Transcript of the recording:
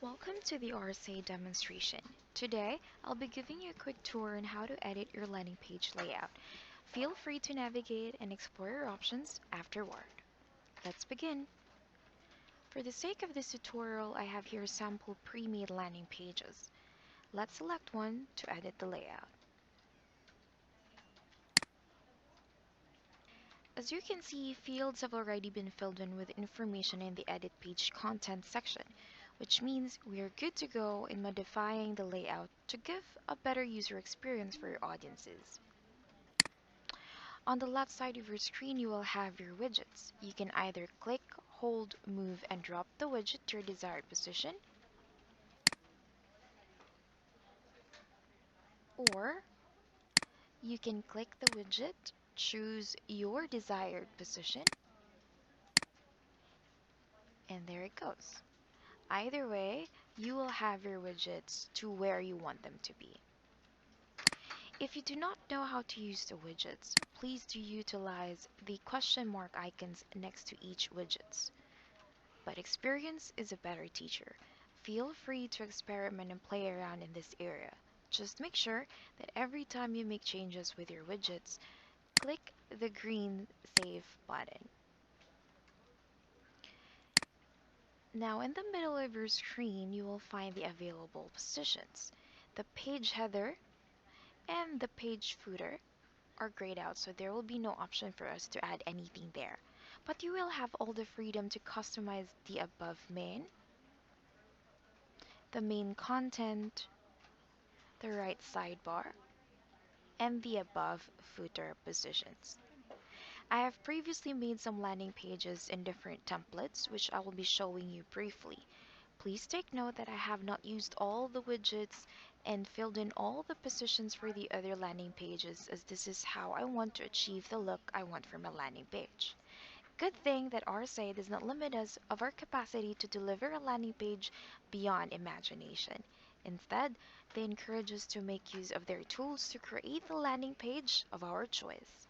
Welcome to the RSA demonstration. Today, I'll be giving you a quick tour on how to edit your landing page layout. Feel free to navigate and explore your options afterward. Let's begin. For the sake of this tutorial, I have here sample pre-made landing pages. Let's select one to edit the layout. As you can see, fields have already been filled in with information in the Edit Page Content section, which means we are good to go in modifying the layout to give a better user experience for your audiences. On the left side of your screen, you will have your widgets. You can either click, hold, move, and drop the widget to your desired position, or you can click the widget, choose your desired position, and there it goes. Either way, you will have your widgets to where you want them to be. If you do not know how to use the widgets, please do utilize the question mark icons next to each widgets. But experience is a better teacher. Feel free to experiment and play around in this area. Just make sure that every time you make changes with your widgets, click the green Save button. Now in the middle of your screen, you will find the available positions. The page header and the page footer are grayed out, so there will be no option for us to add anything there. But you will have all the freedom to customize the above main, the main content, the right sidebar, and the above footer positions. I have previously made some landing pages in different templates, which I will be showing you briefly. Please take note that I have not used all the widgets and filled in all the positions for the other landing pages, as this is how I want to achieve the look I want from a landing page. Good thing that RSA does not limit us of our capacity to deliver a landing page beyond imagination. Instead, they encourage us to make use of their tools to create the landing page of our choice.